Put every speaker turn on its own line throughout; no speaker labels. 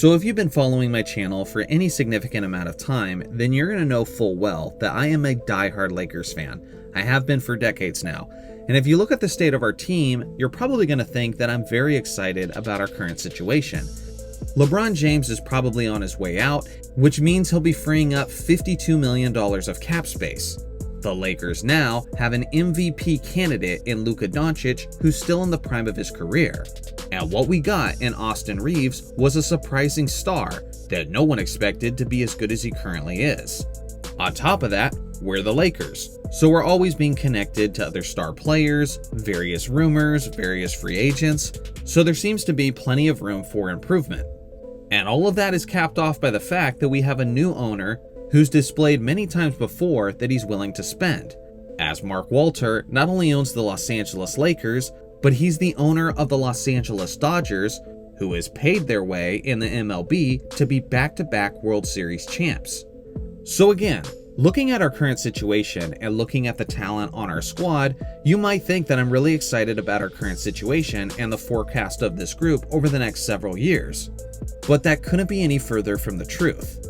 So if you've been following my channel for any significant amount of time, then you're going to know full well that I am a diehard Lakers fan. I have been for decades now. And if you look at the state of our team, you're probably going to think that I'm very excited about our current situation. LeBron James is probably on his way out, which means he'll be freeing up $52 million of cap space. The Lakers now have an MVP candidate in Luka Doncic, who's still in the prime of his career. And what we got in Austin Reeves was a surprising star that no one expected to be as good as he currently is. On top of that, we're the Lakers, so we're always being connected to other star players, various rumors, various free agents, so there seems to be plenty of room for improvement. And all of that is capped off by the fact that we have a new owner who's displayed many times before that he's willing to spend, as Mark Walter not only owns the Los Angeles Lakers, but he's the owner of the Los Angeles Dodgers, who has paid their way in the MLB to be back-to-back World Series champs. So again, looking at our current situation and looking at the talent on our squad, you might think that I'm really excited about our current situation and the forecast of this group over the next several years. But that couldn't be any further from the truth.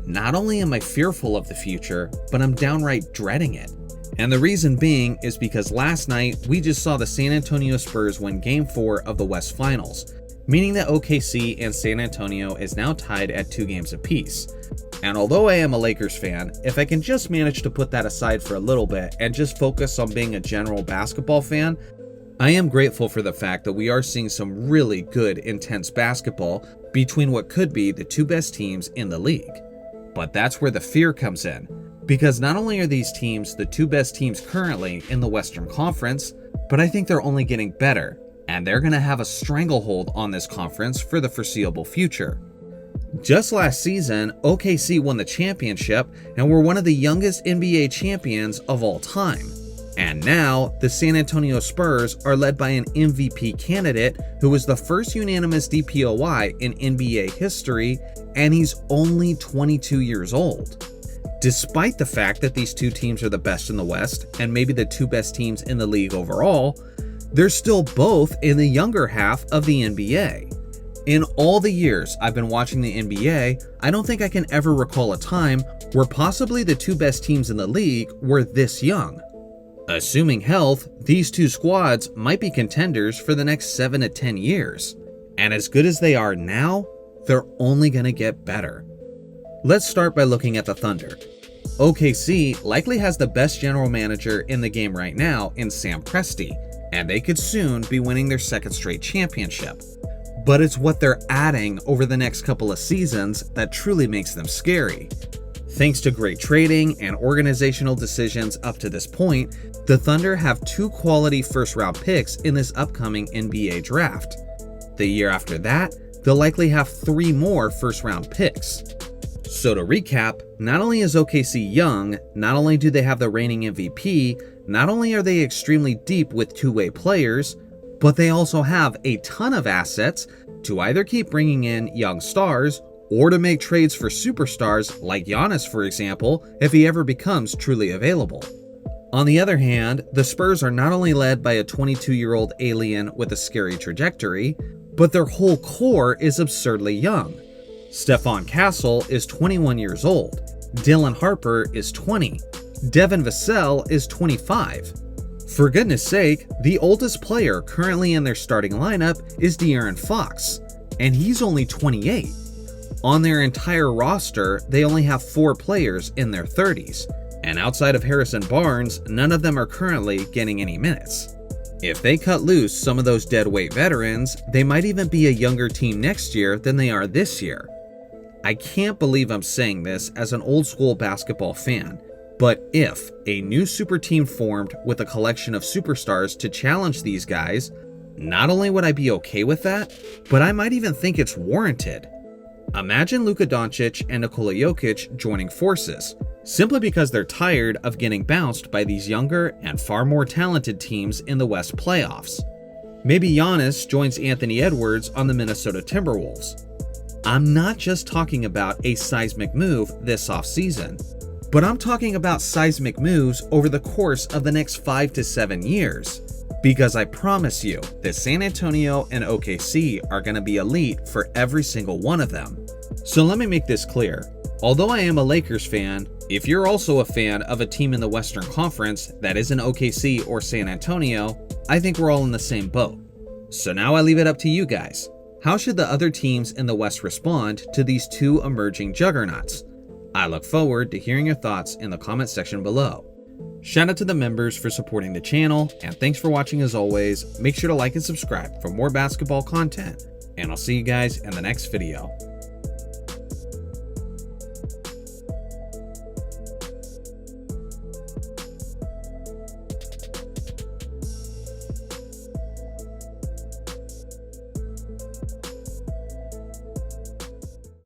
Not only am I fearful of the future, but I'm downright dreading it. And the reason being is because last night we just saw the San Antonio Spurs win Game 4 of the West Finals, meaning that OKC and San Antonio is now tied at 2 games apiece. And although I am a Lakers fan, if I can just manage to put that aside for a little bit and just focus on being a general basketball fan, I am grateful for the fact that we are seeing some really good, intense basketball between what could be the 2 best teams in the league. But that's where the fear comes in, because not only are these teams the 2 best teams currently in the Western Conference, but I think they're only getting better, and they're going to have a stranglehold on this conference for the foreseeable future. Just last season, OKC won the championship and were one of the youngest NBA champions of all time. And now, the San Antonio Spurs are led by an MVP candidate who was the first unanimous DPOY in NBA history, and he's only 22 years old. Despite the fact that these 2 teams are the best in the West and maybe the 2 best teams in the league overall, they're still both in the younger half of the NBA. In all the years I've been watching the NBA, I don't think I can ever recall a time where possibly the 2 best teams in the league were this young. Assuming health, these 2 squads might be contenders for the next 7 to 10 years. And as good as they are now, they're only going to get better. Let's start by looking at the Thunder. OKC likely has the best general manager in the game right now in Sam Presti, and they could soon be winning their 2nd straight championship. But it's what they're adding over the next couple of seasons that truly makes them scary. Thanks to great trading and organizational decisions up to this point, the Thunder have 2 quality first-round picks in this upcoming NBA draft. The year after that, they'll likely have 3 more first-round picks. So to recap, not only is OKC young, not only do they have the reigning MVP, not only are they extremely deep with 2-way players, but they also have a ton of assets to either keep bringing in young stars or to make trades for superstars like Giannis, for example, if he ever becomes truly available. On the other hand, the Spurs are not only led by a 22-year-old alien with a scary trajectory, but their whole core is absurdly young. Stephon Castle is 21 years old, Dylan Harper is 20, Devin Vassell is 25. For goodness sake, the oldest player currently in their starting lineup is De'Aaron Fox, and he's only 28. On their entire roster, they only have 4 players in their 30s, and outside of Harrison Barnes, none of them are currently getting any minutes. If they cut loose some of those deadweight veterans, they might even be a younger team next year than they are this year. I can't believe I'm saying this as an old school basketball fan, but if a new super team formed with a collection of superstars to challenge these guys, not only would I be okay with that, but I might even think it's warranted. Imagine Luka Doncic and Nikola Jokic joining forces, simply because they're tired of getting bounced by these younger and far more talented teams in the West playoffs. Maybe Giannis joins Anthony Edwards on the Minnesota Timberwolves. I'm not just talking about a seismic move this offseason, but I'm talking about seismic moves over the course of the next 5 to 7 years. Because I promise you that San Antonio and OKC are going to be elite for every single one of them. So let me make this clear. Although I am a Lakers fan, if you're also a fan of a team in the Western Conference that isn't OKC or San Antonio, I think we're all in the same boat. So now I leave it up to you guys. How should the other teams in the West respond to these two emerging juggernauts? I look forward to hearing your thoughts in the comment section below. Shout out to the members for supporting the channel, and thanks for watching as always. Make sure to like and subscribe for more basketball content, and I'll see you guys in the next video.